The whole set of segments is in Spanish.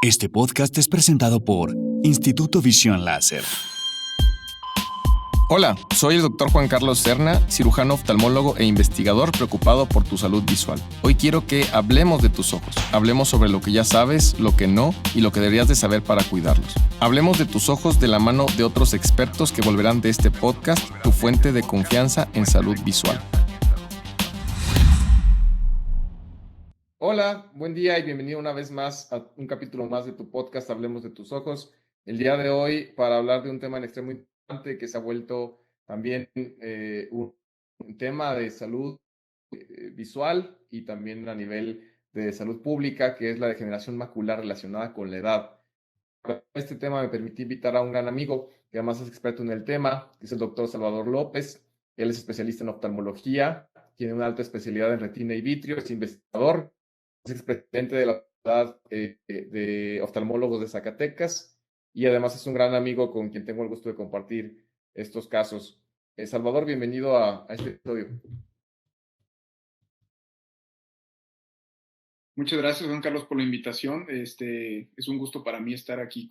Este podcast es presentado por Instituto Visión Láser. Hola, soy el Dr. Juan Carlos Serna, cirujano oftalmólogo e investigador preocupado por tu salud visual. Hoy quiero que hablemos de tus ojos. Hablemos sobre lo que ya sabes, lo que no y lo que deberías de saber para cuidarlos. Hablemos de tus ojos de la mano de otros expertos que volverán de este podcast tu fuente de confianza en salud visual. Hola, buen día y bienvenido una vez más a un capítulo más de tu podcast Hablemos de tus ojos. El día de hoy para hablar de un tema en extremo importante que se ha vuelto también un tema de salud visual y también a nivel de salud pública, que es la degeneración macular relacionada con la edad. Para este tema me permití invitar a un gran amigo que además es experto en el tema, que es el doctor Salvador López. Él es especialista en oftalmología, tiene una alta especialidad en retina y vitrio, es investigador, es expresidente de la Sociedad de Oftalmólogos de Zacatecas y además es un gran amigo con quien tengo el gusto de compartir estos casos. Salvador, bienvenido a este episodio. Muchas gracias, Juan Carlos, por la invitación. Es un gusto para mí estar aquí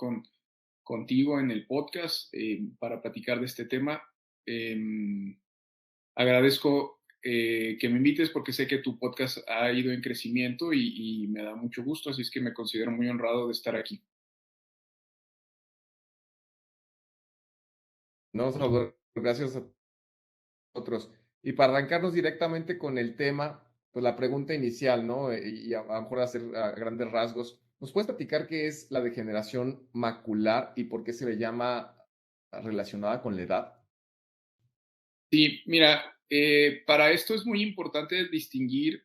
contigo en el podcast para platicar de este tema. Agradezco que me invites porque sé que tu podcast ha ido en crecimiento y me da mucho gusto, así es que me considero muy honrado de estar aquí. No, Salvador, gracias a nosotros. Y para arrancarnos directamente con el tema, pues la pregunta inicial, ¿no? Y a lo mejor hacer a grandes rasgos, ¿nos puedes platicar qué es la degeneración macular y por qué se le llama relacionada con la edad? Sí, mira, para esto es muy importante distinguir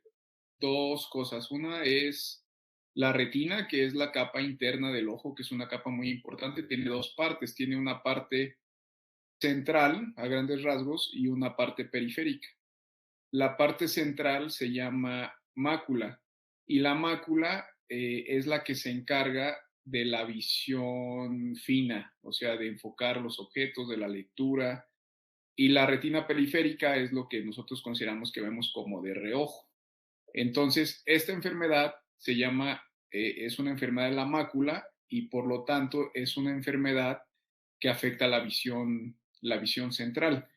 dos cosas. Una es la retina, que es la capa interna del ojo, que es una capa muy importante. Tiene dos partes. Tiene una parte central, a grandes rasgos, y una parte periférica. La parte central se llama mácula y la mácula es la que se encarga de la visión fina, o sea, de enfocar los objetos, de la lectura, y la retina periférica es lo que nosotros consideramos que vemos como de reojo. Entonces, esta enfermedad se llama, es una enfermedad de la mácula y por lo tanto es una enfermedad que afecta la visión central,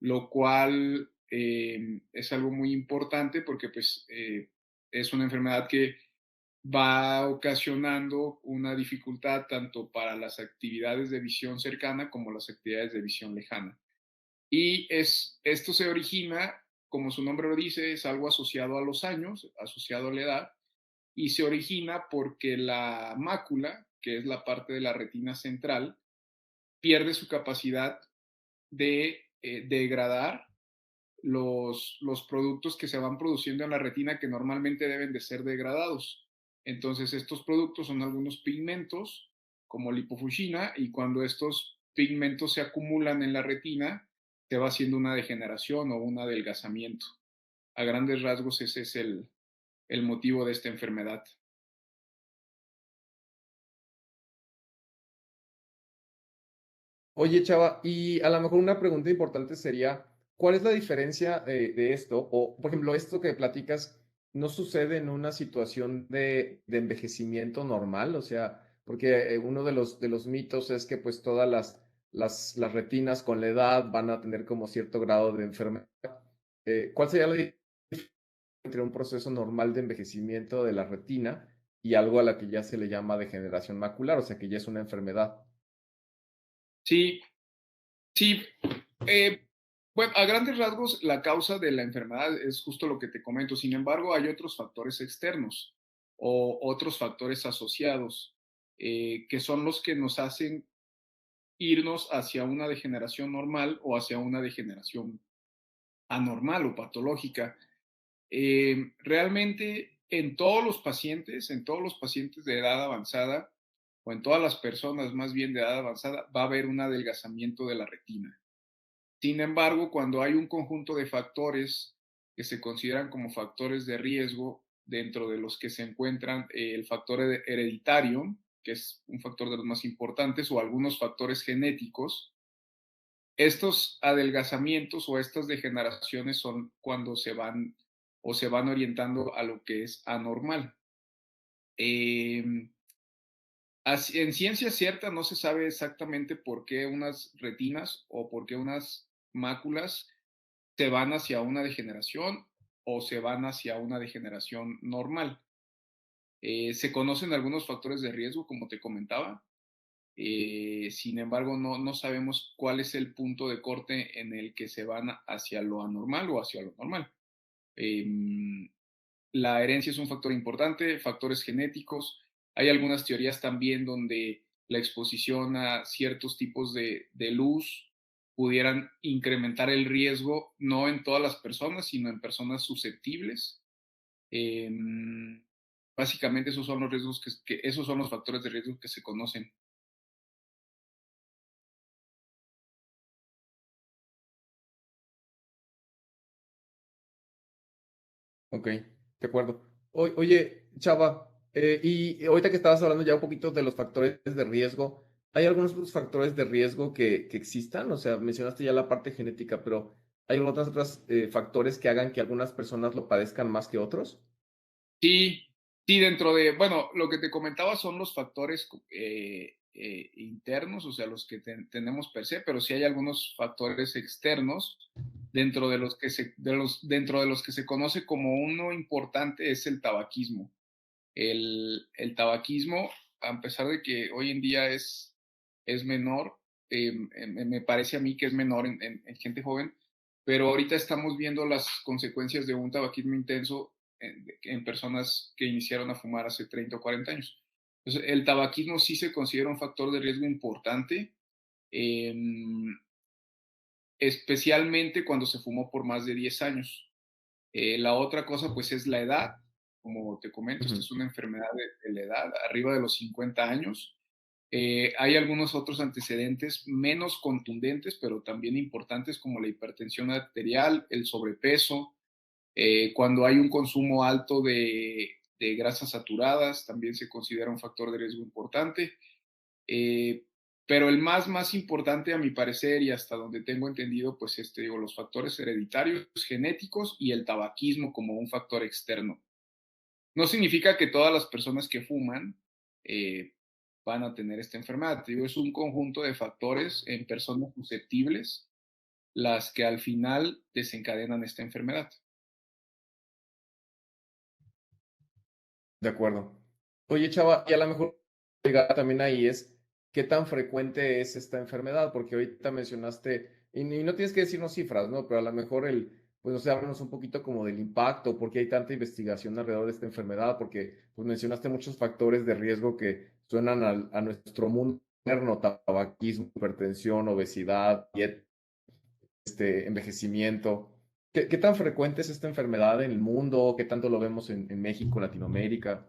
lo cual es algo muy importante porque pues, es una enfermedad que va ocasionando una dificultad tanto para las actividades de visión cercana como las actividades de visión lejana. Y esto se origina, como su nombre lo dice, es algo asociado a los años, asociado a la edad, y se origina porque la mácula, que es la parte de la retina central, pierde su capacidad de degradar los productos que se van produciendo en la retina que normalmente deben de ser degradados. Entonces, estos productos son algunos pigmentos como lipofuscina y cuando estos pigmentos se acumulan en la retina, se va haciendo una degeneración o un adelgazamiento. A grandes rasgos, ese es el motivo de esta enfermedad. Oye, Chava, y a lo mejor una pregunta importante sería, ¿cuál es la diferencia de esto? O, por ejemplo, esto que platicas, ¿no sucede en una situación de envejecimiento normal? O sea, porque uno de los mitos es que pues todas las retinas con la edad van a tener como cierto grado de enfermedad. ¿Cuál sería la diferencia entre un proceso normal de envejecimiento de la retina y algo a la que ya se le llama degeneración macular, o sea, que ya es una enfermedad? Sí, sí. Bueno, a grandes rasgos, la causa de la enfermedad es justo lo que te comento. Sin embargo, hay otros factores externos o otros factores asociados que son los que nos hacen irnos hacia una degeneración normal o hacia una degeneración anormal o patológica. Realmente en todos los pacientes de edad avanzada o en todas las personas más bien de edad avanzada va a haber un adelgazamiento de la retina. Sin embargo, cuando hay un conjunto de factores que se consideran como factores de riesgo, dentro de los que se encuentran el factor hereditario, que es un factor de los más importantes, o algunos factores genéticos, estos adelgazamientos o estas degeneraciones son cuando se van o se van orientando a lo que es anormal. Eh, En ciencia cierta no se sabe exactamente por qué unas retinas o por qué unas máculas se van hacia una degeneración o se van hacia una degeneración normal. Se conocen algunos factores de riesgo, como te comentaba. Sin embargo, no sabemos cuál es el punto de corte en el que se van hacia lo anormal o hacia lo normal. Em, la herencia es un factor importante, factores genéticos. Hay algunas teorías también donde la exposición a ciertos tipos de luz pudieran incrementar el riesgo, no en todas las personas, sino en personas susceptibles. Em, básicamente esos son los riesgos esos son los factores de riesgo que se conocen. Ok, de acuerdo. Oye, Chava, y ahorita que estabas hablando ya un poquito de los factores de riesgo, ¿hay algunos otros factores de riesgo que existan? O sea, mencionaste ya la parte genética, pero ¿hay otros factores que hagan que algunas personas lo padezcan más que otros? Sí, sí, bueno, lo que te comentaba son los factores internos, o sea, los que tenemos per se, pero sí hay algunos factores externos dentro de los que se conoce como uno importante es el tabaquismo. El tabaquismo, a pesar de que hoy en día es menor, me parece a mí que es menor en gente joven, pero ahorita estamos viendo las consecuencias de un tabaquismo intenso en personas que iniciaron a fumar hace 30 o 40 años. Entonces, el tabaquismo sí se considera un factor de riesgo importante, eh, especialmente cuando se fumó por más de 10 años. La otra cosa, pues, es la edad. Como te comento, esta Ujú. es una enfermedad de la edad, arriba de los 50 años. Hay algunos otros antecedentes menos contundentes, pero también importantes, como la hipertensión arterial, el sobrepeso, cuando hay un consumo alto de grasas saturadas, también se considera un factor de riesgo importante. Eh, pero el más importante, a mi parecer, y hasta donde tengo entendido, pues digo, los factores hereditarios, genéticos y el tabaquismo como un factor externo. No significa que todas las personas que fuman eh, van a tener esta enfermedad. Te digo, es un conjunto de factores en personas susceptibles las que al final desencadenan esta enfermedad. De acuerdo. Oye, Chava, y a lo mejor llegar también ahí es qué tan frecuente es esta enfermedad, porque ahorita mencionaste, y no tienes que decirnos cifras, ¿no? Pero a lo mejor pues no sé, háblanos un poquito como del impacto, por qué hay tanta investigación alrededor de esta enfermedad, porque pues mencionaste muchos factores de riesgo que suenan a nuestro mundo moderno, tabaquismo, hipertensión, obesidad, envejecimiento. ¿Qué tan frecuente es esta enfermedad en el mundo? ¿Qué tanto lo vemos en México, Latinoamérica?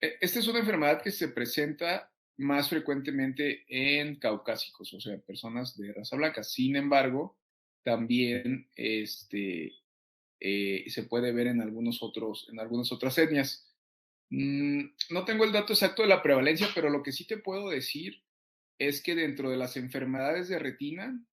Esta es una enfermedad que se presenta más frecuentemente en caucásicos, o sea, personas de raza blanca. Sin embargo, también se puede ver en algunas otras etnias. No tengo el dato exacto de la prevalencia, pero lo que sí te puedo decir es que dentro de las enfermedades de retina,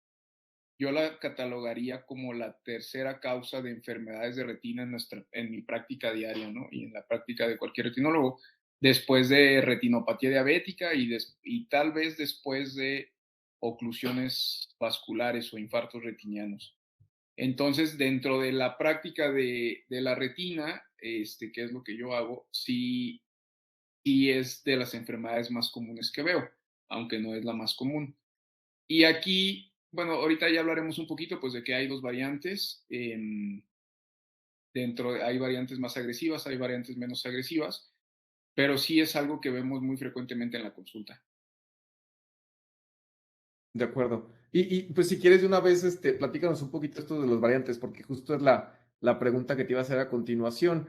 yo la catalogaría como la tercera causa de enfermedades de retina en mi práctica diaria, ¿no? Y en la práctica de cualquier retinólogo, después de retinopatía diabética y tal vez después de oclusiones vasculares o infartos retinianos. Entonces, dentro de la práctica de la retina, que es lo que yo hago, sí es de las enfermedades más comunes que veo, aunque no es la más común. Y aquí, bueno, ahorita ya hablaremos un poquito, pues, de que hay dos variantes. Hay variantes más agresivas, hay variantes menos agresivas, pero sí es algo que vemos muy frecuentemente en la consulta. De acuerdo. Pues si quieres de una vez, platícanos un poquito esto de los variantes, porque justo es la pregunta que te iba a hacer a continuación.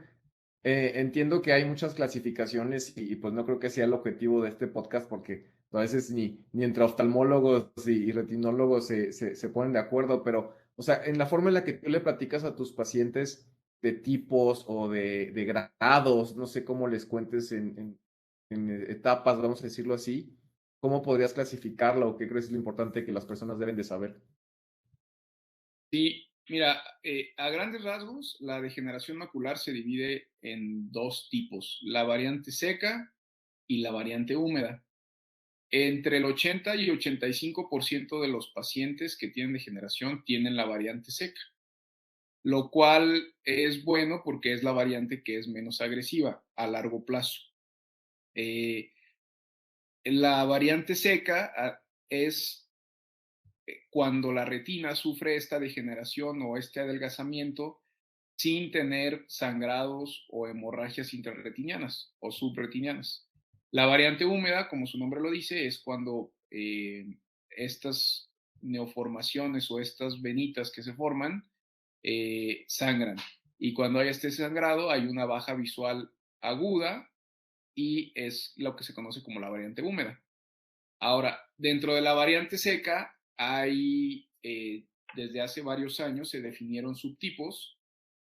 Entiendo que hay muchas clasificaciones y pues no creo que sea el objetivo de este podcast porque a veces ni entre oftalmólogos y retinólogos se ponen de acuerdo, pero, o sea, en la forma en la que tú le platicas a tus pacientes de tipos o de grados, no sé cómo les cuentes en etapas, vamos a decirlo así. ¿Cómo podrías clasificarla o qué crees es lo importante que las personas deben de saber? Sí, mira, a grandes rasgos, la degeneración macular se divide en dos tipos, la variante seca y la variante húmeda. Entre el 80 y 85% de los pacientes que tienen degeneración tienen la variante seca, lo cual es bueno porque es la variante que es menos agresiva a largo plazo. La variante seca es cuando la retina sufre esta degeneración o este adelgazamiento sin tener sangrados o hemorragias intrarretinianas o subretinianas. La variante húmeda, como su nombre lo dice, es cuando estas neoformaciones o estas venitas que se forman sangran. Y cuando hay este sangrado hay una baja visual aguda y es lo que se conoce como la variante húmeda. Ahora, dentro de la variante seca hay, desde hace varios años se definieron subtipos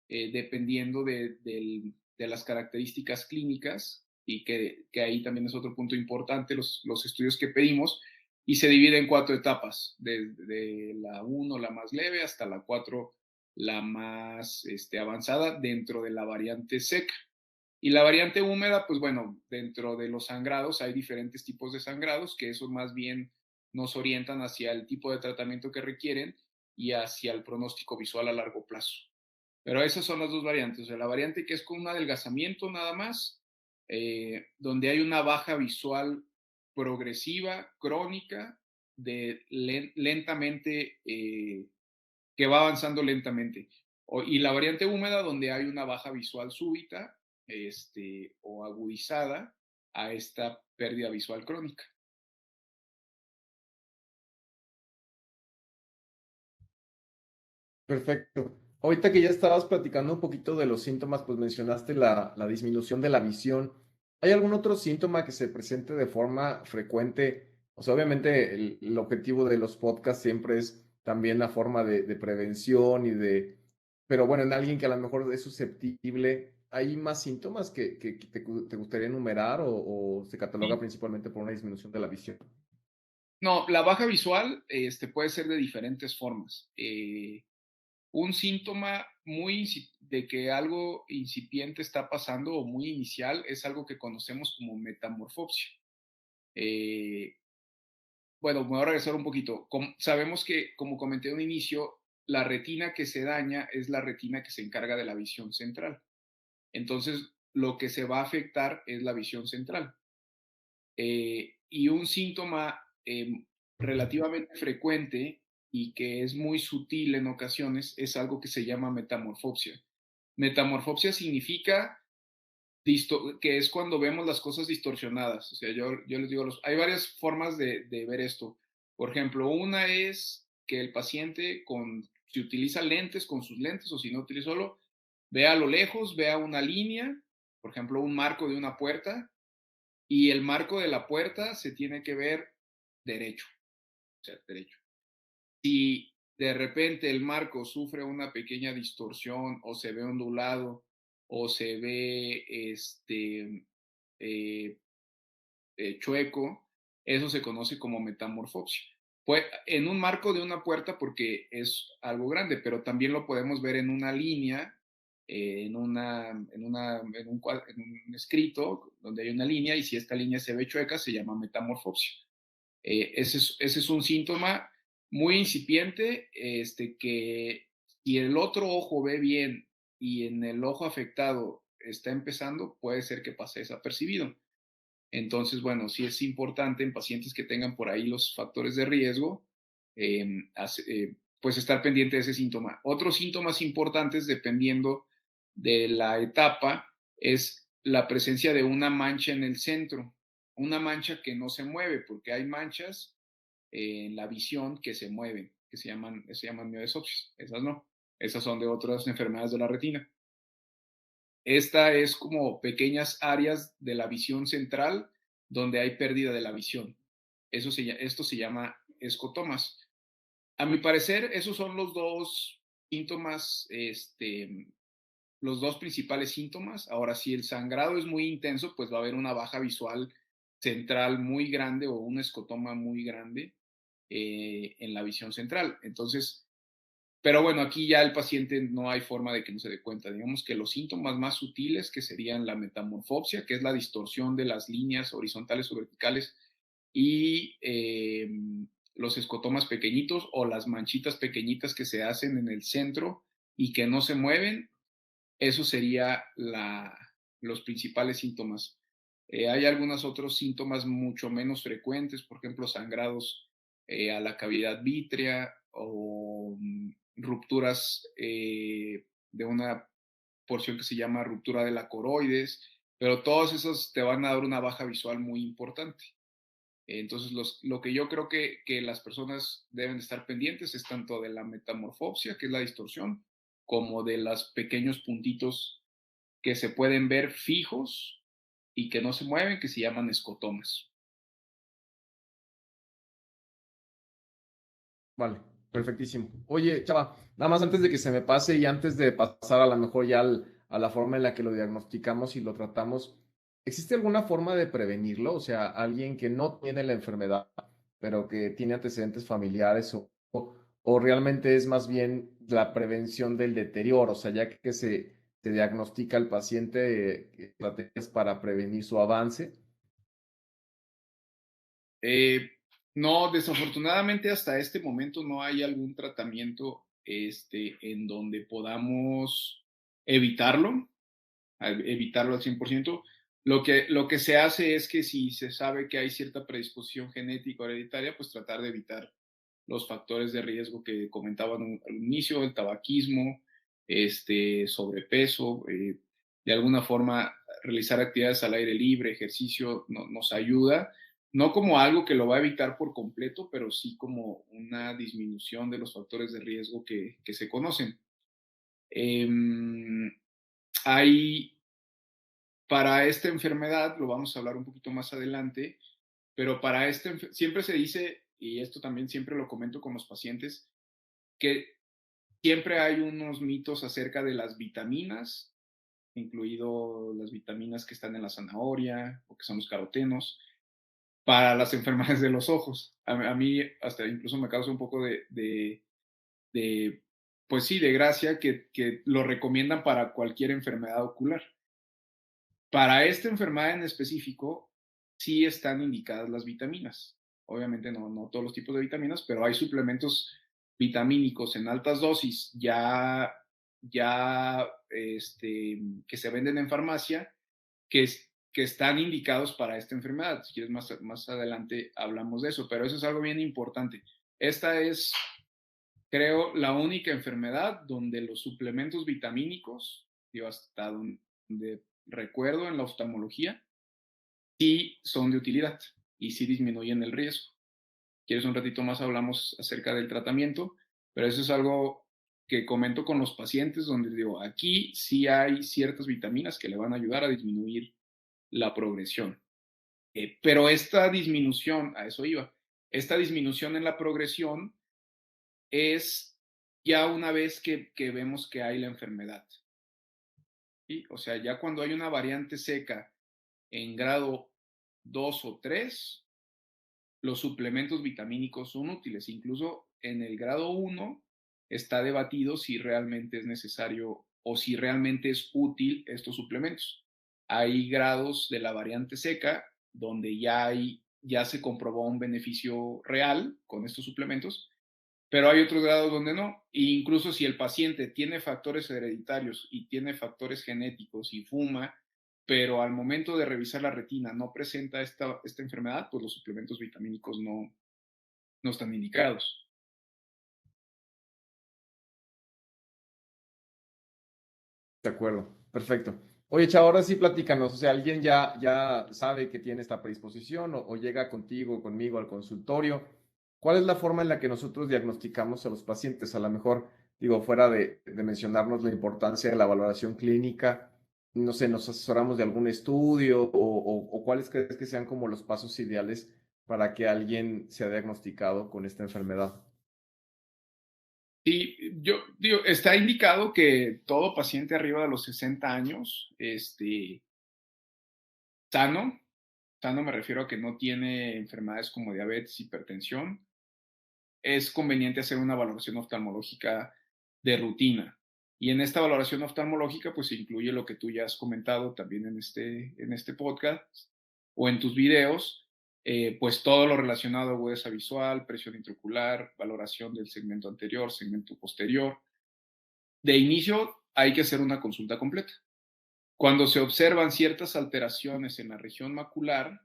dependiendo de las características clínicas y que ahí también es otro punto importante, los estudios que pedimos, y se divide en 4 etapas, desde la 1, la más leve, hasta la 4, la más avanzada dentro de la variante seca. Y la variante húmeda, pues bueno, dentro de los sangrados hay diferentes tipos de sangrados, que eso más bien nos orientan hacia el tipo de tratamiento que requieren y hacia el pronóstico visual a largo plazo. Pero esas son las dos variantes. O sea, la variante que es con un adelgazamiento nada más, donde hay una baja visual progresiva, crónica, lentamente, que va avanzando lentamente. Y la variante húmeda, donde hay una baja visual súbita o agudizada a esta pérdida visual crónica. Perfecto. Ahorita que ya estabas platicando un poquito de los síntomas, pues mencionaste la disminución de la visión. ¿Hay algún otro síntoma que se presente de forma frecuente? O sea, obviamente el objetivo de los podcasts siempre es también la forma de prevención y de... Pero bueno, en alguien que a lo mejor es susceptible, ¿hay más síntomas que te gustaría enumerar o se cataloga Sí. principalmente por una disminución de la visión? No, la baja visual puede ser de diferentes formas. Un síntoma de que algo incipiente está pasando o muy inicial es algo que conocemos como metamorfopsia. Bueno, me voy a regresar un poquito. Sabemos que, como comenté en un inicio, la retina que se daña es la retina que se encarga de la visión central. Entonces, lo que se va a afectar es la visión central. Y un síntoma relativamente frecuente y que es muy sutil en ocasiones es algo que se llama metamorfopsia. Metamorfopsia significa que es cuando vemos las cosas distorsionadas. O sea, yo les digo, hay varias formas de ver esto. Por ejemplo, una es que el paciente, si utiliza lentes, con sus lentes o si no utiliza solo, vea a lo lejos, vea una línea, por ejemplo, un marco de una puerta, y el marco de la puerta se tiene que ver derecho, o sea, derecho. Si de repente el marco sufre una pequeña distorsión o se ve ondulado o se ve eh, chueco, eso se conoce como metamorfopsia. Pues en un marco de una puerta porque es algo grande, pero también lo podemos ver en una línea, en un escrito donde hay una línea y si esta línea se ve chueca se llama metamorfopsia. Ese es un síntoma muy incipiente, que si el otro ojo ve bien y en el ojo afectado está empezando, puede ser que pase desapercibido. Entonces, bueno, sí es importante en pacientes que tengan por ahí los factores de riesgo, pues estar pendiente de ese síntoma. Otros síntomas importantes, dependiendo de la etapa, es la presencia de una mancha en el centro, una mancha que no se mueve, porque hay manchas en la visión que se mueven, que se llaman mioesopsis. Esas no, esas son de otras enfermedades de la retina. Esta es como pequeñas áreas de la visión central donde hay pérdida de la visión. Esto se llama escotomas. A mi parecer, esos son los dos síntomas, los dos principales síntomas. Ahora, si el sangrado es muy intenso, pues va a haber una baja visual central muy grande o un escotoma muy grande en la visión central. Entonces, Pero bueno, aquí ya el paciente no hay forma de que no se dé cuenta. Digamos que los síntomas más sutiles, que serían la metamorfopsia, que es la distorsión de las líneas horizontales o verticales, y los escotomas pequeñitos o las manchitas pequeñitas que se hacen en el centro y que no se mueven, eso sería los principales síntomas. Hay algunos otros síntomas mucho menos frecuentes, por ejemplo, sangrados a la cavidad vítrea o rupturas de una porción que se llama ruptura de la coroides, pero todos esos te van a dar una baja visual muy importante. Entonces, lo que yo creo que las personas deben estar pendientes es tanto de la metamorfopsia, que es la distorsión, como de los pequeños puntitos que se pueden ver fijos y que no se mueven, que se llaman escotomas. Vale, perfectísimo. Oye, Chava, nada más antes de que se me pase y antes de pasar a lo mejor ya a la forma en la que lo diagnosticamos y lo tratamos, ¿existe alguna forma de prevenirlo? O sea, alguien que no tiene la enfermedad, pero que tiene antecedentes familiares o realmente es más bien la prevención del deterioro, o sea, ya que se diagnostica al paciente, estrategias para prevenir su avance. Eh, no, desafortunadamente hasta este momento no hay algún tratamiento en donde podamos evitarlo, evitarlo al 100%. Lo que se hace es que si se sabe que hay cierta predisposición genética o hereditaria, pues tratar de evitar los factores de riesgo que comentaban al inicio, el tabaquismo, sobrepeso, de alguna forma realizar actividades al aire libre, ejercicio, nos ayuda, no como algo que lo va a evitar por completo, pero sí como una disminución de los factores de riesgo que se conocen. Eh, hay, para esta enfermedad, lo vamos a hablar un poquito más adelante, pero para siempre se dice, y esto también siempre lo comento con los pacientes, que siempre hay unos mitos acerca de las vitaminas, incluido las vitaminas que están en la zanahoria o que son los carotenos, para las enfermedades de los ojos. A mí hasta incluso me causa un poco de pues sí, de gracia que lo recomiendan para cualquier enfermedad ocular. Para esta enfermedad en específico, sí están indicadas las vitaminas. Obviamente no todos los tipos de vitaminas, pero hay suplementos vitamínicos en altas dosis que se venden en farmacia que están indicados para esta enfermedad. Si quieres, más adelante hablamos de eso, pero eso es algo bien importante. Esta es, creo, la única enfermedad donde los suplementos vitamínicos, digo, hasta donde recuerdo en la oftalmología, sí son de utilidad y sí disminuyen el riesgo. ¿Quieres un ratito más? Hablamos acerca del tratamiento, pero eso es algo que comento con los pacientes donde digo, aquí sí hay ciertas vitaminas que le van a ayudar a disminuir la progresión. Pero esta disminución, a eso iba, esta disminución en la progresión es ya una vez que vemos que hay la enfermedad. ¿Sí? O sea, ya cuando hay una variante seca en grado 2 o 3, los suplementos vitamínicos son útiles. Incluso en el grado 1 está debatido si realmente es necesario o si realmente es útil estos suplementos. Hay grados de la variante seca donde ya se comprobó un beneficio real con estos suplementos, pero hay otros grados donde no. E incluso si el paciente tiene factores hereditarios y tiene factores genéticos y fuma, pero al momento de revisar la retina no presenta esta enfermedad, pues los suplementos vitamínicos no están indicados. De acuerdo, perfecto. Oye, Chava, ahora sí platícanos, o sea, alguien ya sabe que tiene esta predisposición o llega contigo, conmigo al consultorio. ¿Cuál es la forma en la que nosotros diagnosticamos a los pacientes? A lo mejor, digo, fuera de mencionarnos la importancia de la valoración clínica, no sé, nos asesoramos de algún estudio o cuáles crees que sean como los pasos ideales para que alguien sea diagnosticado con esta enfermedad. Y yo digo, está indicado que todo paciente arriba de los 60 años, sano, sano me refiero a que no tiene enfermedades como diabetes, hipertensión, es conveniente hacer una valoración oftalmológica de rutina. Y en esta valoración oftalmológica, pues se incluye lo que tú ya has comentado también en este podcast o en tus videos, pues todo lo relacionado a agudeza visual, presión intraocular, valoración del segmento anterior, segmento posterior. De inicio hay que hacer una consulta completa. Cuando se observan ciertas alteraciones en la región macular,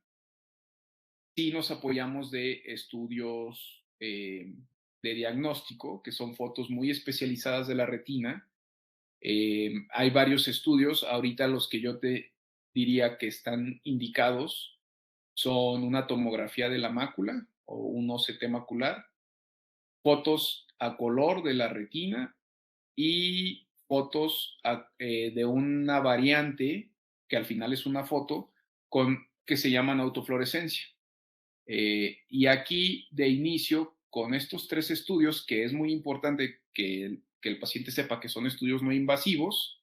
sí nos apoyamos de estudios de diagnóstico, que son fotos muy especializadas de la retina. Hay varios estudios, ahorita los que yo te diría que están indicados son una tomografía de la mácula o un OCT macular, fotos a color de la retina y fotos de una variante, que al final es una foto, que se llaman autofluorescencia. Y aquí, de inicio, con estos 3 estudios, que es muy importante que el paciente sepa que son estudios no invasivos,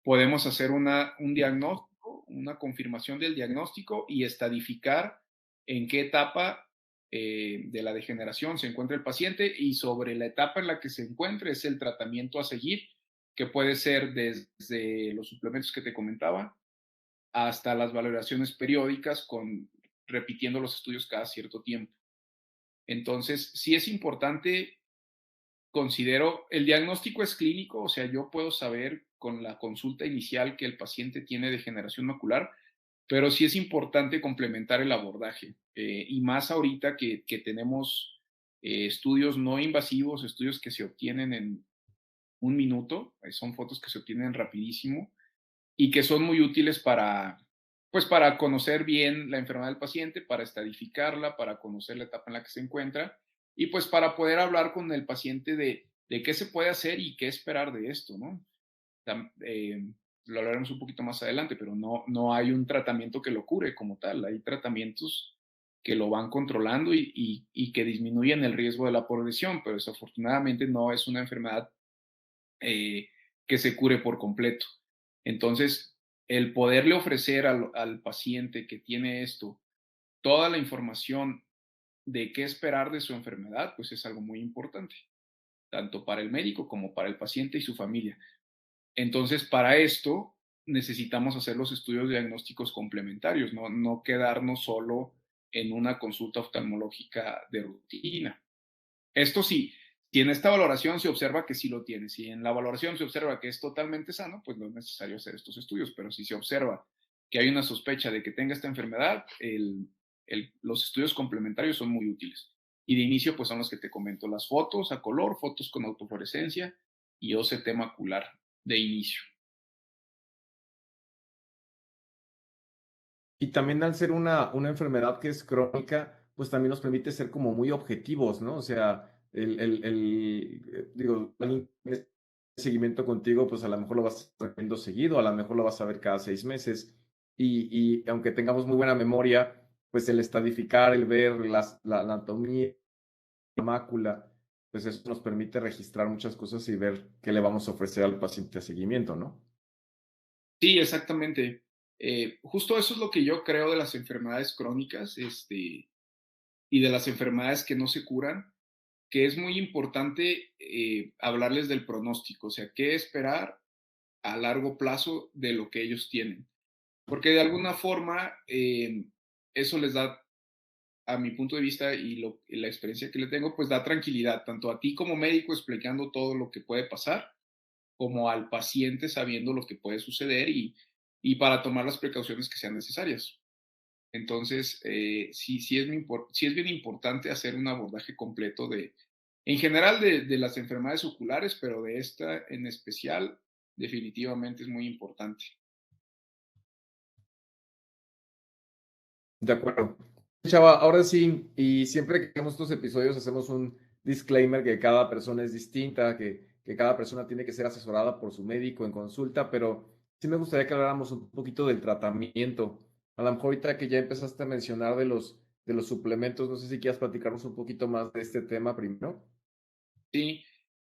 podemos hacer un diagnóstico, una confirmación del diagnóstico y estadificar en qué etapa de la degeneración se encuentra el paciente, y sobre la etapa en la que se encuentre es el tratamiento a seguir, que puede ser desde los suplementos que te comentaba hasta las valoraciones periódicas repitiendo los estudios cada cierto tiempo. Entonces, sí es importante, considero, el diagnóstico es clínico, o sea, yo puedo saber con la consulta inicial que el paciente tiene degeneración macular, pero sí es importante complementar el abordaje, y más ahorita que tenemos estudios no invasivos, estudios que se obtienen en un minuto, son fotos que se obtienen rapidísimo y que son muy útiles pues para conocer bien la enfermedad del paciente, para estadificarla, para conocer la etapa en la que se encuentra y pues para poder hablar con el paciente de qué se puede hacer y qué esperar de esto, ¿no? Lo hablaremos un poquito más adelante, pero no hay un tratamiento que lo cure como tal. Hay tratamientos que lo van controlando y que disminuyen el riesgo de la progresión, pero desafortunadamente no es una enfermedad que se cure por completo. Entonces, el poderle ofrecer al paciente que tiene esto toda la información de qué esperar de su enfermedad, pues es algo muy importante, tanto para el médico como para el paciente y su familia. Entonces, para esto necesitamos hacer los estudios diagnósticos complementarios, no quedarnos solo en una consulta oftalmológica de rutina. Esto sí, si en esta valoración se observa que sí lo tiene, si en la valoración se observa que es totalmente sano, pues no es necesario hacer estos estudios, pero si se observa que hay una sospecha de que tenga esta enfermedad, los estudios complementarios son muy útiles. Y de inicio, pues son los que te comento, las fotos a color, fotos con autofluorescencia y OCT macular de inicio. Y también al ser una enfermedad que es crónica, pues también nos permite ser como muy objetivos, ¿no? O sea, digo, alguien que tiene seguimiento contigo, pues a lo mejor lo vas a estar viendo seguido, a lo mejor lo vas a ver cada 6 meses. Y aunque tengamos muy buena memoria, pues el estadificar, el ver la anatomía, la mácula, pues eso nos permite registrar muchas cosas y ver qué le vamos a ofrecer al paciente a seguimiento, ¿no? Sí, exactamente. Justo eso es lo que yo creo de las enfermedades crónicas, y de las enfermedades que no se curan, que es muy importante hablarles del pronóstico, o sea, qué esperar a largo plazo de lo que ellos tienen. Porque de alguna forma eso les da, a mi punto de vista y la experiencia que le tengo, pues da tranquilidad, tanto a ti como médico explicando todo lo que puede pasar, como al paciente sabiendo lo que puede suceder y para tomar las precauciones que sean necesarias. Entonces, sí es bien importante hacer un abordaje completo en general de las enfermedades oculares, pero de esta en especial, definitivamente es muy importante. De acuerdo. Chava, ahora sí, y siempre que hacemos estos episodios hacemos un disclaimer que cada persona es distinta, que cada persona tiene que ser asesorada por su médico en consulta, pero sí me gustaría que habláramos un poquito del tratamiento. A lo mejor ahorita que ya empezaste a mencionar de los suplementos, no sé si quieras platicarnos un poquito más de este tema primero. Sí,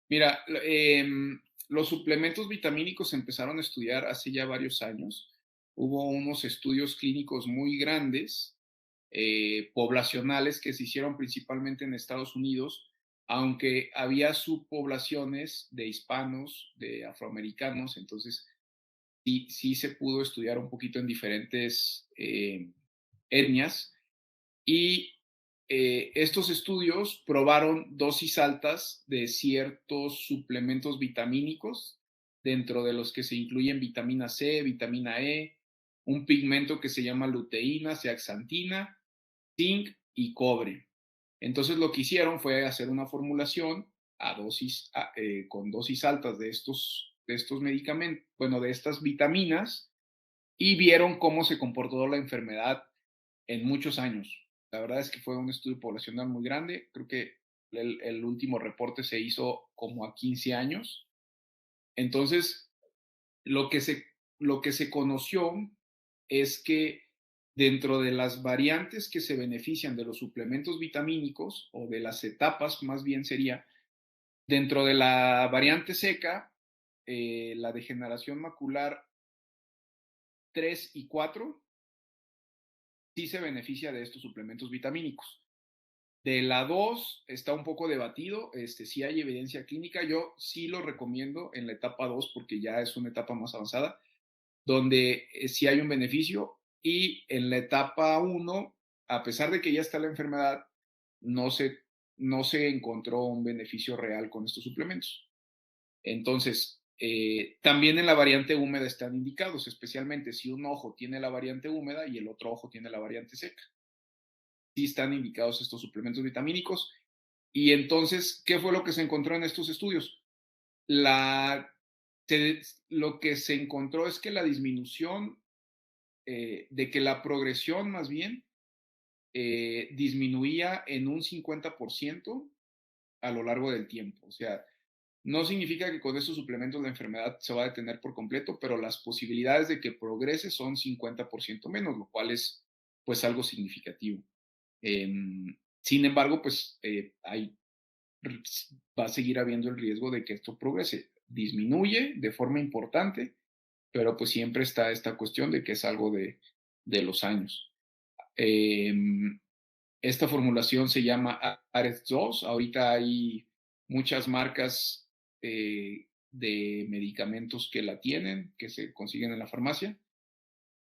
mira, los suplementos vitamínicos se empezaron a estudiar hace ya varios años. Hubo unos estudios clínicos muy grandes, poblacionales, que se hicieron principalmente en Estados Unidos, aunque había subpoblaciones de hispanos, de afroamericanos, entonces sí se pudo estudiar un poquito en diferentes etnias. Y estos estudios probaron dosis altas de ciertos suplementos vitamínicos, dentro de los que se incluyen vitamina C, vitamina E, un pigmento que se llama luteína, zeaxantina, zinc y cobre. Entonces lo que hicieron fue hacer una formulación con dosis altas de estos medicamentos, bueno, de estas vitaminas, y vieron cómo se comportó la enfermedad en muchos años. La verdad es que fue un estudio poblacional muy grande. Creo que el último reporte se hizo como a 15 años. Entonces, lo que se conoció es que dentro de las variantes que se benefician de los suplementos vitamínicos, o de las etapas más bien sería, dentro de la variante seca, la degeneración macular 3 y 4 sí se beneficia de estos suplementos vitamínicos. De la 2 está un poco debatido, sí hay evidencia clínica, yo sí lo recomiendo en la etapa 2 porque ya es una etapa más avanzada, donde sí hay un beneficio, y en la etapa 1, a pesar de que ya está la enfermedad, no se encontró un beneficio real con estos suplementos. Entonces, también en la variante húmeda están indicados, especialmente si un ojo tiene la variante húmeda y el otro ojo tiene la variante seca. Sí están indicados estos suplementos vitamínicos. Y entonces, ¿qué fue lo que se encontró en estos estudios? Lo que se encontró es que la disminución, de que la progresión más bien, disminuía en un 50% a lo largo del tiempo. O sea, no significa que con estos suplementos la enfermedad se va a detener por completo, pero las posibilidades de que progrese son 50% menos, lo cual es pues algo significativo. Sin embargo, pues va a seguir habiendo el riesgo de que esto progrese. Disminuye de forma importante, pero pues siempre está esta cuestión de que es algo de los años. Esta formulación se llama ARES-2. Ahorita hay muchas marcas de medicamentos que la tienen, que se consiguen en la farmacia.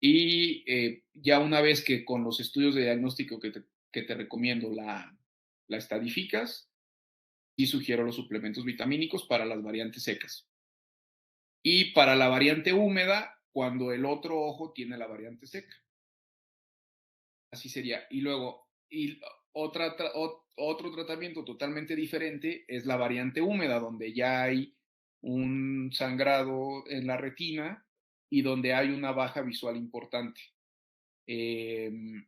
Y ya una vez que con los estudios de diagnóstico que te recomiendo la estadificas, y sugiero los suplementos vitamínicos para las variantes secas. Y para la variante húmeda, cuando el otro ojo tiene la variante seca. Así sería. Y luego, otro tratamiento totalmente diferente es la variante húmeda, donde ya hay un sangrado en la retina y donde hay una baja visual importante. En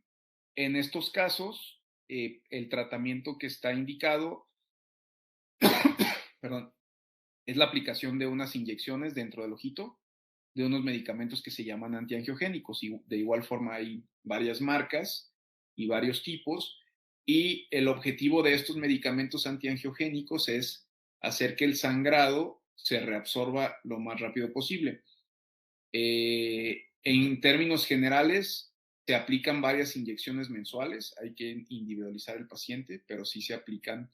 estos casos, el tratamiento que está indicado, perdón, es la aplicación de unas inyecciones dentro del ojito, de unos medicamentos que se llaman antiangiogénicos, y de igual forma hay varias marcas y varios tipos, y el objetivo de estos medicamentos antiangiogénicos es hacer que el sangrado se reabsorba lo más rápido posible. En términos generales, se aplican varias inyecciones mensuales, hay que individualizar el paciente, pero sí se aplican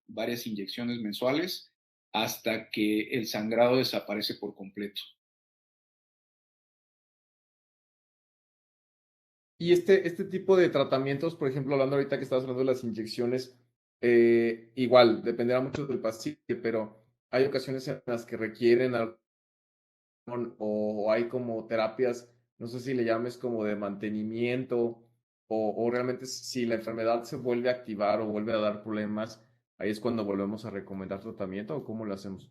varias inyecciones mensuales hasta que el sangrado desaparece por completo. Y este tipo de tratamientos, por ejemplo, hablando ahorita que estabas hablando de las inyecciones, igual, dependerá mucho del paciente, pero hay ocasiones en las que requieren o hay como terapias, no sé si le llames como de mantenimiento, o realmente si la enfermedad se vuelve a activar o vuelve a dar problemas, ahí es cuando volvemos a recomendar tratamiento, o cómo lo hacemos.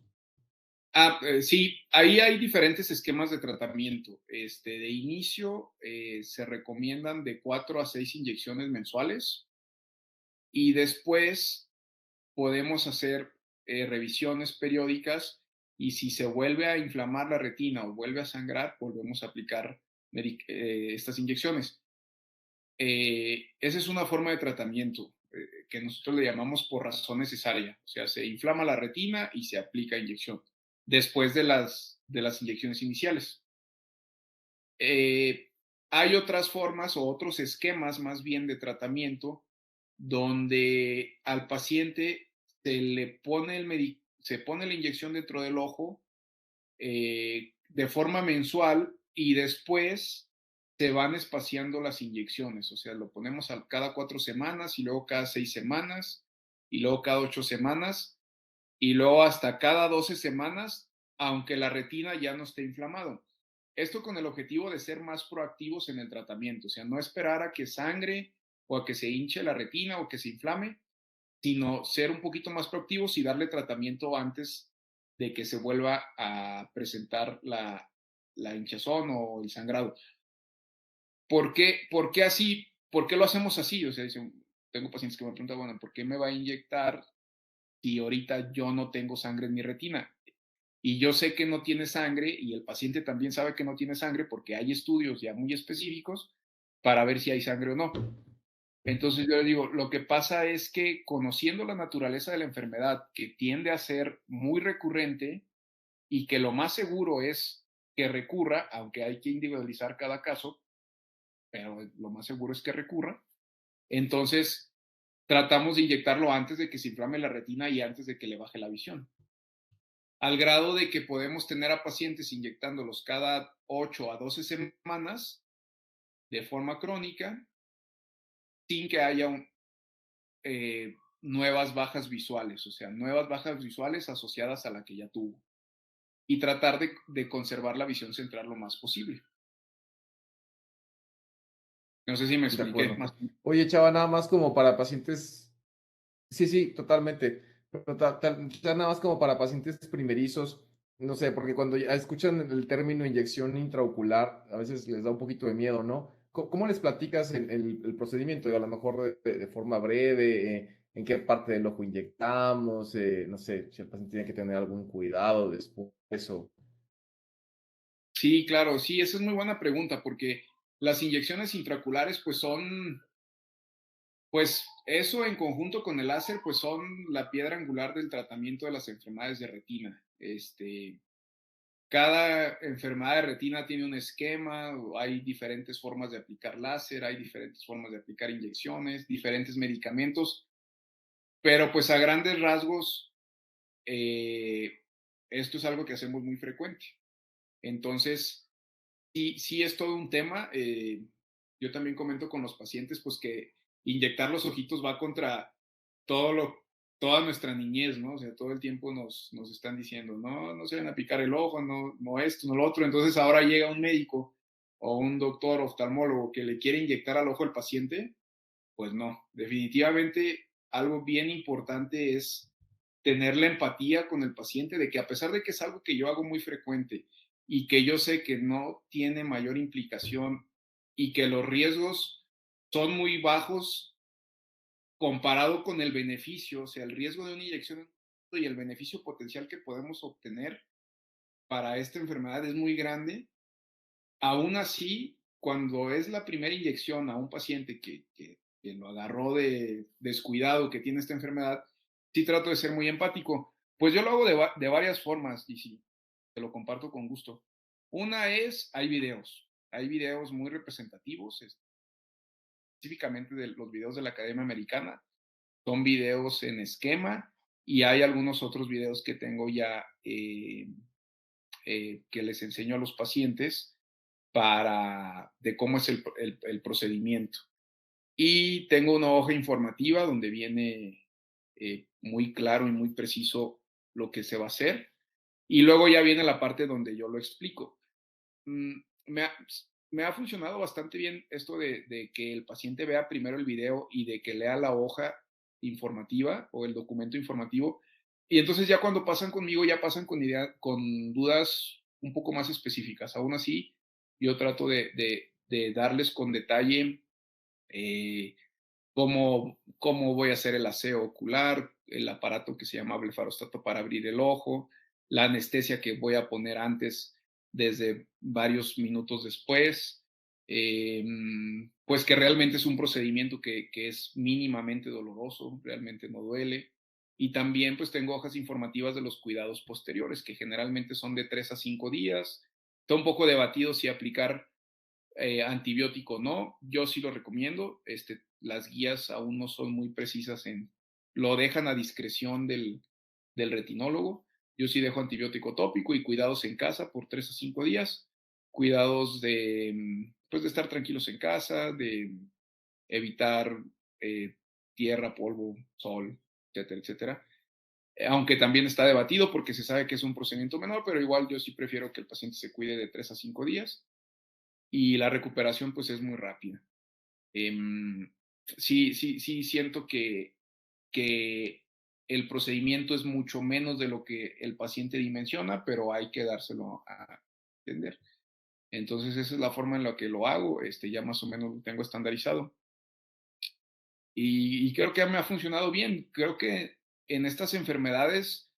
Sí, ahí hay diferentes esquemas de tratamiento. De inicio, se recomiendan de 4 a 6 inyecciones mensuales, y después podemos hacer revisiones periódicas, y si se vuelve a inflamar la retina o vuelve a sangrar, volvemos a aplicar estas inyecciones. Esa es una forma de tratamiento que nosotros le llamamos por razón necesaria. O sea, se inflama la retina y se aplica inyección después de las inyecciones iniciales. Hay otras formas o otros esquemas más bien de tratamiento donde al paciente se pone la inyección dentro del ojo de forma mensual y después se van espaciando las inyecciones. O sea, lo ponemos cada 4 semanas y luego cada 6 semanas y luego cada 8 semanas y luego hasta cada 12 semanas, aunque la retina ya no esté inflamado. Esto con el objetivo de ser más proactivos en el tratamiento, o sea, no esperar a que sangre o a que se hinche la retina o que se inflame, sino ser un poquito más proactivos y darle tratamiento antes de que se vuelva a presentar la hinchazón o el sangrado. ¿Por qué así? ¿Por qué lo hacemos así? O sea, tengo pacientes que me preguntan, bueno, ¿por qué me va a inyectar si ahorita yo no tengo sangre en mi retina? Y yo sé que no tiene sangre y el paciente también sabe que no tiene sangre porque hay estudios ya muy específicos para ver si hay sangre o no. Entonces yo le digo, lo que pasa es que conociendo la naturaleza de la enfermedad, que tiende a ser muy recurrente y que lo más seguro es que recurra, aunque hay que individualizar cada caso, pero lo más seguro es que recurra, entonces tratamos de inyectarlo antes de que se inflame la retina y antes de que le baje la visión. Al grado de que podemos tener a pacientes inyectándolos cada 8 a 12 semanas de forma crónica sin que haya nuevas bajas visuales, o sea, nuevas bajas visuales asociadas a la que ya tuvo. Y tratar de conservar la visión central lo más posible. No sé si me De expliqué acuerdo. más. Oye, Chava, nada más como para pacientes. Sí, sí, totalmente. Pero nada más como para pacientes primerizos, no sé, porque cuando ya escuchan el término inyección intraocular, a veces les da un poquito de miedo, ¿no? ¿Cómo les platicas el procedimiento? A lo mejor de forma breve, en qué parte del ojo inyectamos, no sé, si el paciente tiene que tener algún cuidado después o... Sí, claro, sí, esa es muy buena pregunta porque las inyecciones intraoculares pues eso en conjunto con el láser pues son la piedra angular del tratamiento de las enfermedades de retina. Cada enfermedad de retina tiene un esquema, hay diferentes formas de aplicar láser, hay diferentes formas de aplicar inyecciones, diferentes medicamentos, pero pues a grandes rasgos esto es algo que hacemos muy frecuente. Entonces, sí es todo un tema. Yo también comento con los pacientes pues que inyectar los ojitos va contra todo toda nuestra niñez, ¿no? O sea, todo el tiempo nos están diciendo, no, no se van a picar el ojo, no esto, no lo otro. Entonces ahora llega un médico o un doctor oftalmólogo que le quiere inyectar al ojo al paciente, pues no, definitivamente algo bien importante es tener la empatía con el paciente de que a pesar de que es algo que yo hago muy frecuente y que yo sé que no tiene mayor implicación y que los riesgos son muy bajos comparado con el beneficio, o sea, el riesgo de una inyección y el beneficio potencial que podemos obtener para esta enfermedad es muy grande. Aún así, cuando es la primera inyección a un paciente que lo agarró de descuidado, que tiene esta enfermedad, sí trato de ser muy empático. Pues yo lo hago de varias formas y sí, te lo comparto con gusto. Una es, hay videos muy representativos, específicamente de los videos de la Academia Americana, son videos en esquema y hay algunos otros videos que tengo ya que les enseño a los pacientes de cómo es el procedimiento. Y tengo una hoja informativa donde viene muy claro y muy preciso lo que se va a hacer. Y luego ya viene la parte donde yo lo explico. Mm, me, ha, me ha funcionado bastante bien esto de que el paciente vea primero el video y de que lea la hoja informativa o el documento informativo. Y entonces ya cuando pasan conmigo, ya pasan con dudas un poco más específicas. Aún así, yo trato de darles con detalle eh, cómo voy a hacer el aseo ocular, el aparato que se llama blefarostato para abrir el ojo, la anestesia que voy a poner antes desde varios minutos después, pues que realmente es un procedimiento que es mínimamente doloroso, realmente no duele. Y también pues tengo hojas informativas de los cuidados posteriores, que generalmente son de 3 a 5 días. Está un poco debatido si aplicar antibiótico no, yo sí lo recomiendo. Las guías aún no son muy precisas lo dejan a discreción del retinólogo. Yo sí dejo antibiótico tópico y cuidados en casa por 3 a 5 días. Cuidados pues de estar tranquilos en casa, de evitar tierra, polvo, sol, etcétera, etcétera. Aunque también está debatido porque se sabe que es un procedimiento menor, pero igual yo sí prefiero que el paciente se cuide de 3 a 5 días y la recuperación pues es muy rápida. Sí siento que el procedimiento es mucho menos de lo que el paciente dimensiona, pero hay que dárselo a entender. Entonces esa es la forma en la que lo hago, ya más o menos lo tengo estandarizado. Y creo que me ha funcionado bien. Creo que en estas enfermedades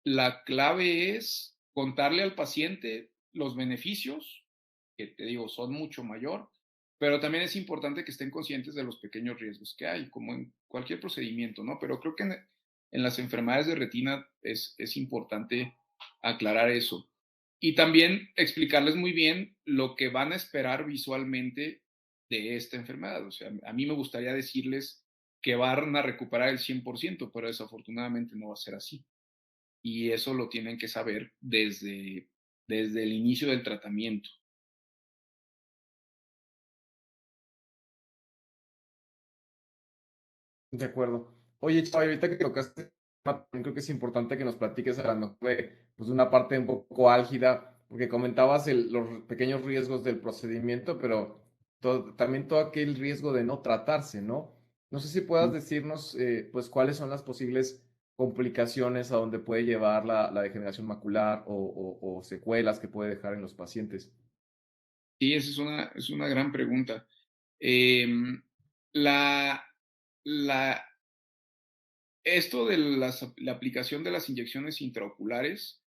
la clave es contarle al paciente los beneficios, que te digo, son mucho mayor, pero también es importante que estén conscientes de los pequeños riesgos que hay, como en cualquier procedimiento, ¿no? Pero creo que en las enfermedades de retina es importante aclarar eso. Y también explicarles muy bien lo que van a esperar visualmente de esta enfermedad. O sea, a mí me gustaría decirles que van a recuperar el 100%, pero desafortunadamente no va a ser así. Y eso lo tienen que saber desde el inicio del tratamiento. De acuerdo. Oye, Chava, ahorita que tocaste, también creo que es importante que nos platiques a lo mejor de pues, una parte un poco álgida, porque comentabas los pequeños riesgos del procedimiento, pero también todo aquel riesgo de no tratarse, ¿no? No sé si puedas decirnos, pues, cuáles son las posibles complicaciones a donde puede llevar la degeneración macular o secuelas que puede dejar en los pacientes. Sí, esa es una gran pregunta. Em, la, la, Esto de la aplicación de las inyecciones intraoculares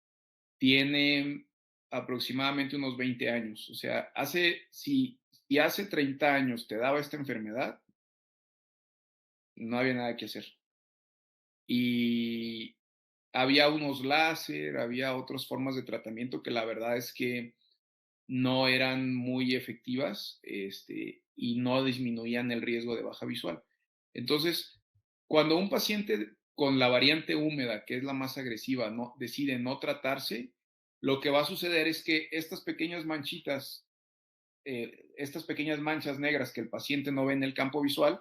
tiene aproximadamente unos 20 años. O sea, si hace 30 años te daba esta enfermedad, no había nada que hacer. Y había unos láser, había otras formas de tratamiento que la verdad es que no eran muy efectivas, y no disminuían el riesgo de baja visual. Entonces, cuando un paciente con la variante húmeda, que es la más agresiva, decide no tratarse, lo que va a suceder es que estas pequeñas manchitas, estas pequeñas manchas negras que el paciente no ve en el campo visual,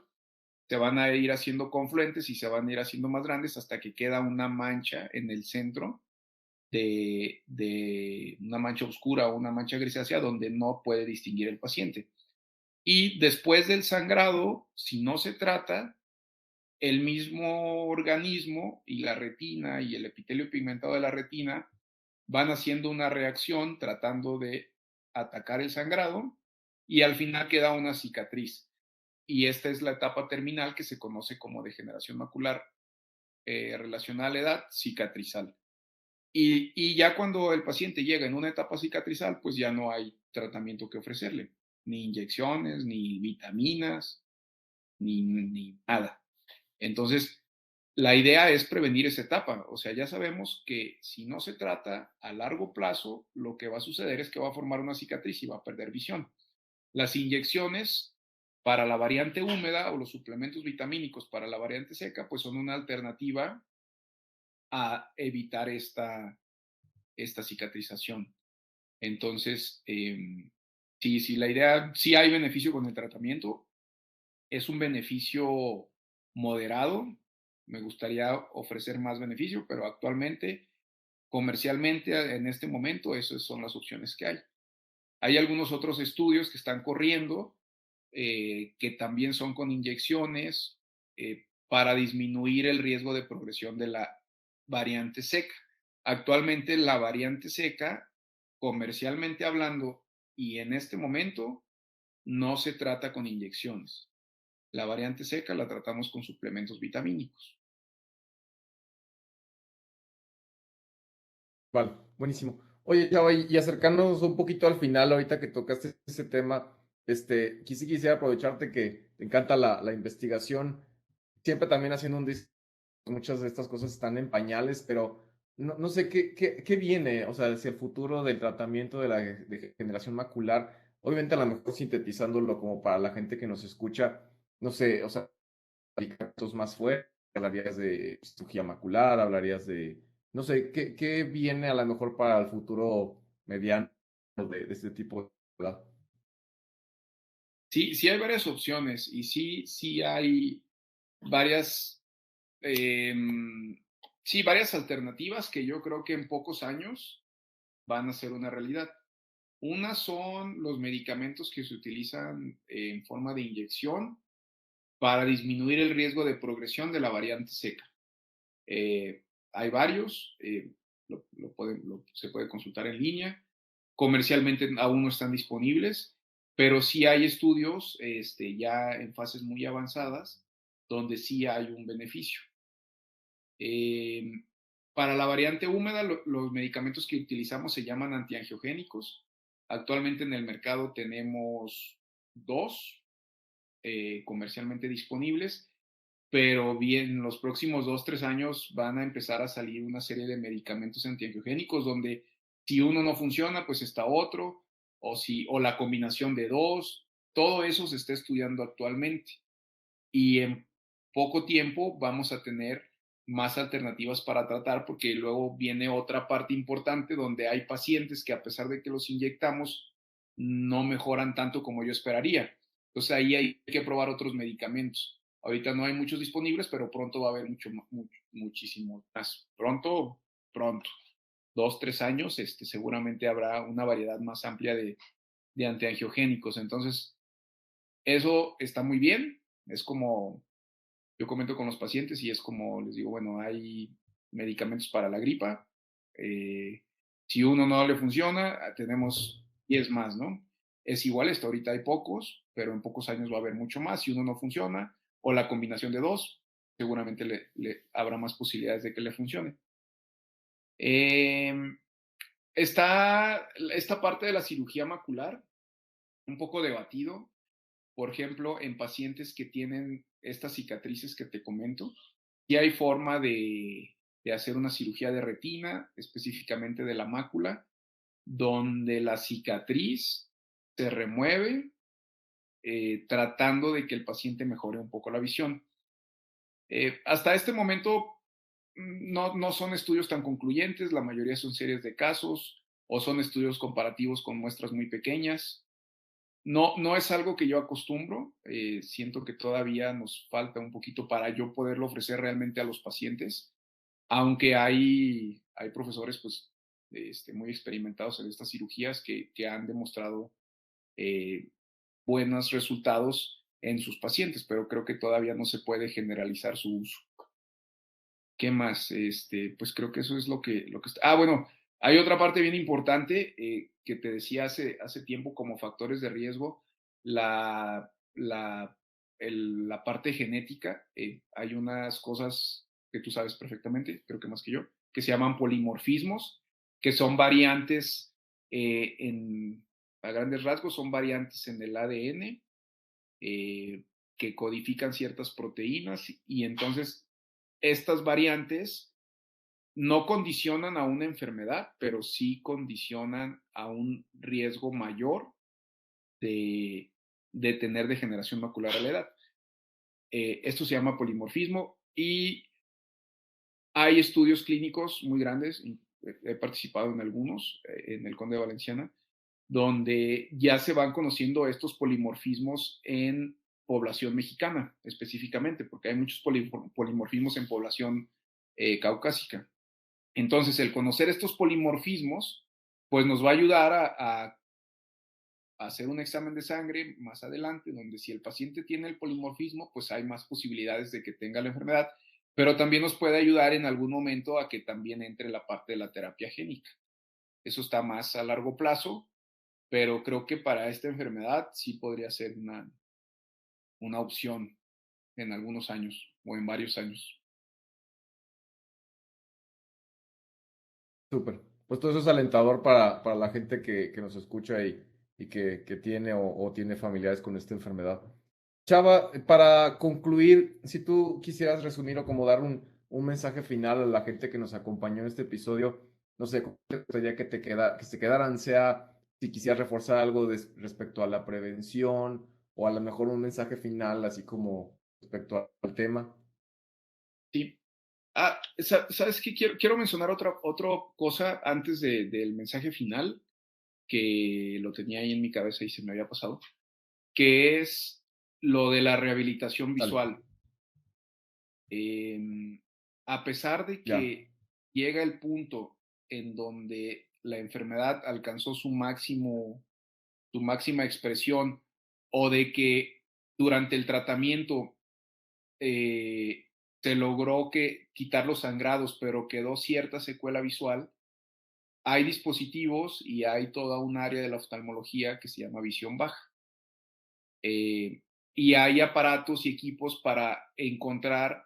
se van a ir haciendo confluentes y se van a ir haciendo más grandes hasta que queda una mancha en el centro de una mancha oscura o una mancha grisácea donde no puede distinguir el paciente. Y después del sangrado, si no se trata, el mismo organismo y la retina y el epitelio pigmentado de la retina van haciendo una reacción tratando de atacar el sangrado y al final queda una cicatriz. Y esta es la etapa terminal que se conoce como degeneración macular relacionada a la edad cicatrizal. Y ya cuando el paciente llega en una etapa cicatrizal, pues ya no hay tratamiento que ofrecerle, ni inyecciones, ni vitaminas, ni nada. Entonces, la idea es prevenir esa etapa. O sea, ya sabemos que si no se trata a largo plazo, lo que va a suceder es que va a formar una cicatriz y va a perder visión. Las inyecciones para la variante húmeda o los suplementos vitamínicos para la variante seca, pues son una alternativa a evitar esta cicatrización. Entonces, sí, la idea, sí hay beneficio con el tratamiento, es un beneficio moderado, me gustaría ofrecer más beneficio, pero actualmente, comercialmente, en este momento, esas son las opciones que hay. Hay algunos otros estudios que están corriendo, que también son con inyecciones, para disminuir el riesgo de progresión de la variante seca. Actualmente la variante seca, comercialmente hablando, y en este momento, no se trata con inyecciones. La variante seca la tratamos con suplementos vitamínicos. Vale, buenísimo. Oye, Chava, y acercándonos un poquito al final, ahorita que tocaste ese tema, quisiera aprovecharte que te encanta la investigación, siempre también haciendo muchas de estas cosas están en pañales, pero no sé qué viene, o sea, hacia el futuro del tratamiento de la degeneración macular, obviamente a lo mejor sintetizándolo como para la gente que nos escucha, no sé, o sea, medicamentos más fuertes, hablarías de cirugía macular, hablarías de, no sé, ¿qué viene a lo mejor para el futuro mediano de este tipo de edad? Sí, sí hay varias opciones y sí hay varias, em, sí, varias alternativas que yo creo que en pocos años van a ser una realidad. Una son los medicamentos que se utilizan en forma de inyección para disminuir el riesgo de progresión de la variante seca. Hay varios, se puede consultar en línea. Comercialmente aún no están disponibles, pero sí hay estudios ya en fases muy avanzadas donde sí hay un beneficio. Eh, para la variante húmeda, los medicamentos que utilizamos se llaman antiangiogénicos. Actualmente en el mercado tenemos dos comercialmente disponibles, pero bien, los próximos 2, 3 años van a empezar a salir una serie de medicamentos antiangiogénicos donde si uno no funciona, pues está otro, o la combinación de dos, todo eso se está estudiando actualmente y en poco tiempo vamos a tener más alternativas para tratar porque luego viene otra parte importante donde hay pacientes que a pesar de que los inyectamos no mejoran tanto como yo esperaría. Entonces ahí hay que probar otros medicamentos. Ahorita no hay muchos disponibles, pero pronto va a haber muchísimo más. Pronto, pronto. 2, 3 años, seguramente habrá una variedad más amplia de antiangiogénicos. Entonces, eso está muy bien. Es como yo comento con los pacientes y es como les digo, bueno, hay medicamentos para la gripa. Si uno no le funciona, tenemos 10 más, ¿no? Es igual, hasta ahorita hay pocos, pero en pocos años va a haber mucho más. Si uno no funciona, o la combinación de dos, seguramente habrá más posibilidades de que le funcione. Está esta parte de la cirugía macular, un poco debatido. Por ejemplo, en pacientes que tienen estas cicatrices que te comento, y hay forma de hacer una cirugía de retina, específicamente de la mácula, donde la cicatriz se remueve tratando de que el paciente mejore un poco la visión. Hasta este momento no son estudios tan concluyentes, la mayoría son series de casos o son estudios comparativos con muestras muy pequeñas. No es algo que yo acostumbro, siento que todavía nos falta un poquito para yo poderlo ofrecer realmente a los pacientes, aunque hay profesores pues, muy experimentados en estas cirugías que han demostrado eh, buenos resultados en sus pacientes, pero creo que todavía no se puede generalizar su uso. ¿Qué más? Pues creo que eso es lo que está. Ah, bueno, hay otra parte bien importante que te decía hace tiempo como factores de riesgo, la, la, la parte genética. Hay unas cosas que tú sabes perfectamente, creo que más que yo, que se llaman polimorfismos, que son variantes a grandes rasgos, son variantes en el ADN que codifican ciertas proteínas y entonces estas variantes no condicionan a una enfermedad, pero sí condicionan a un riesgo mayor de tener degeneración macular a la edad. Esto se llama polimorfismo y hay estudios clínicos muy grandes, he participado en algunos en el Conde de Valenciana, donde ya se van conociendo estos polimorfismos en población mexicana específicamente, porque hay muchos polimorfismos en población caucásica. Entonces, el conocer estos polimorfismos, pues nos va a ayudar a hacer un examen de sangre más adelante, donde si el paciente tiene el polimorfismo, pues hay más posibilidades de que tenga la enfermedad, pero también nos puede ayudar en algún momento a que también entre la parte de la terapia génica. Eso está más a largo plazo, pero creo que para esta enfermedad sí podría ser una opción en algunos años o en varios años. Súper. Pues todo eso es alentador para la gente que nos escucha y que tiene o tiene familiares con esta enfermedad. Chava, para concluir, si tú quisieras resumir o como dar un mensaje final a la gente que nos acompañó en este episodio, no sé, ¿cómo te gustaría que se quedaran? Sea si quisieras reforzar algo respecto a la prevención o a lo mejor un mensaje final, así como respecto al tema. Sí. ¿Sabes qué? Quiero mencionar otra cosa antes del mensaje final, que lo tenía ahí en mi cabeza y se me había pasado, que es lo de la rehabilitación Dale, visual. Em, a pesar de ya, que llega el punto en donde la enfermedad alcanzó su máxima expresión, o de que durante el tratamiento eh, se logró quitar los sangrados, pero quedó cierta secuela visual, hay dispositivos y hay toda un área de la oftalmología que se llama visión baja. Eh, y hay aparatos y equipos para encontrar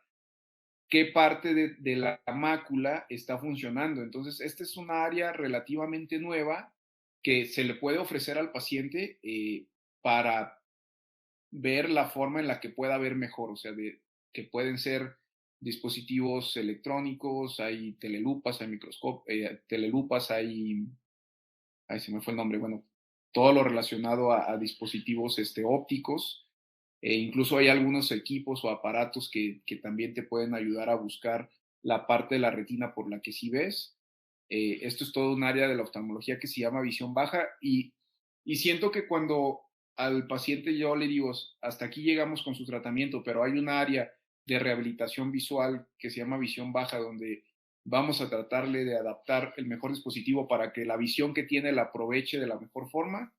qué parte de la mácula está funcionando. Entonces, esta es una área relativamente nueva que se le puede ofrecer al paciente para ver la forma en la que pueda ver mejor, o sea, que pueden ser dispositivos electrónicos, hay telelupas, hay telelupas, ahí se me fue el nombre, bueno, todo lo relacionado a dispositivos ópticos, e incluso hay algunos equipos o aparatos que también te pueden ayudar a buscar la parte de la retina por la que sí ves. Esto es todo un área de la oftalmología que se llama visión baja y siento que cuando al paciente yo le digo, hasta aquí llegamos con su tratamiento, pero hay un área de rehabilitación visual que se llama visión baja, donde vamos a tratarle de adaptar el mejor dispositivo para que la visión que tiene la aproveche de la mejor forma,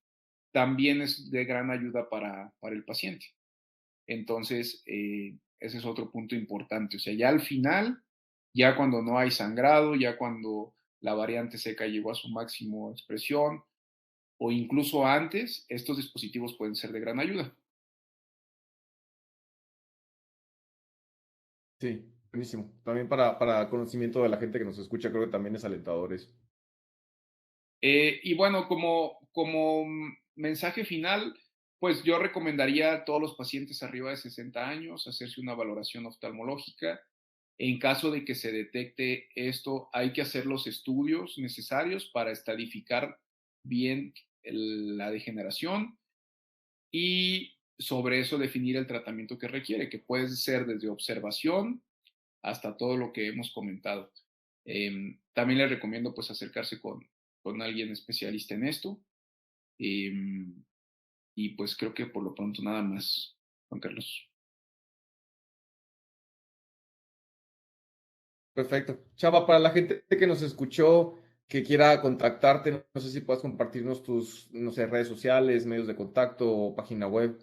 también es de gran ayuda para el paciente. Entonces, ese es otro punto importante. O sea, ya al final, ya cuando no hay sangrado, ya cuando la variante seca llegó a su máximo expresión, o incluso antes, estos dispositivos pueden ser de gran ayuda. sí, buenísimo. También para conocimiento de la gente que nos escucha, creo que también es alentador eso. Y bueno, como mensaje final, pues yo recomendaría a todos los pacientes arriba de 60 años hacerse una valoración oftalmológica. En caso de que se detecte esto, hay que hacer los estudios necesarios para estadificar bien la degeneración y sobre eso definir el tratamiento que requiere, que puede ser desde observación hasta todo lo que hemos comentado. También les recomiendo pues acercarse con alguien especialista en esto. Eh, y pues creo que por lo pronto nada más, Juan Carlos. Perfecto. Chava, para la gente que nos escuchó, que quiera contactarte, no sé si puedas compartirnos tus, no sé, redes sociales, medios de contacto o página web.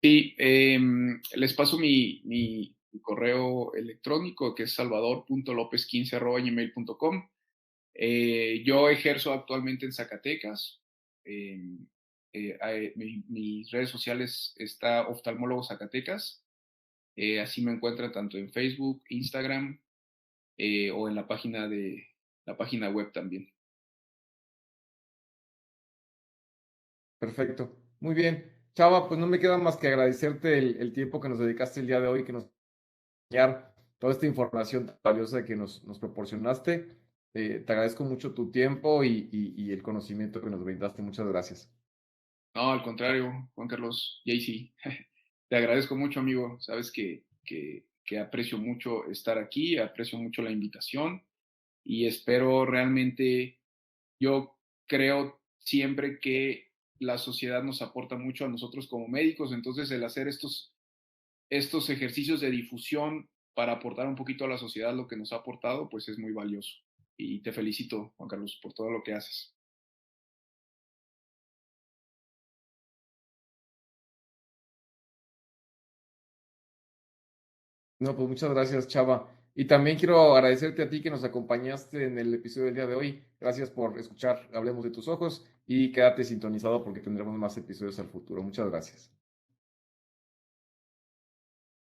Sí, les paso mi correo electrónico que es salvador.lopez15@gmail.com. Yo ejerzo actualmente en Zacatecas. Mis redes sociales está Oftalmólogo Zacatecas. Así me encuentran tanto en Facebook, Instagram o en la página web también. Perfecto. Muy bien. Chava, pues no me queda más que agradecerte el tiempo que nos dedicaste el día de hoy, que nos enseñar toda esta información tan valiosa que nos proporcionaste. Te agradezco mucho tu tiempo y el conocimiento que nos brindaste. Muchas gracias. No, al contrario, Juan Carlos, Jaycee, te agradezco mucho, amigo. Sabes que aprecio mucho estar aquí, aprecio mucho la invitación y espero realmente, yo creo siempre que la sociedad nos aporta mucho a nosotros como médicos, entonces el hacer estos ejercicios de difusión para aportar un poquito a la sociedad lo que nos ha aportado, pues es muy valioso. Y te felicito, Juan Carlos, por todo lo que haces. No, pues muchas gracias, Chava. Y también quiero agradecerte a ti que nos acompañaste en el episodio del día de hoy. Gracias por escuchar Hablemos de tus ojos y quédate sintonizado porque tendremos más episodios al futuro. Muchas gracias.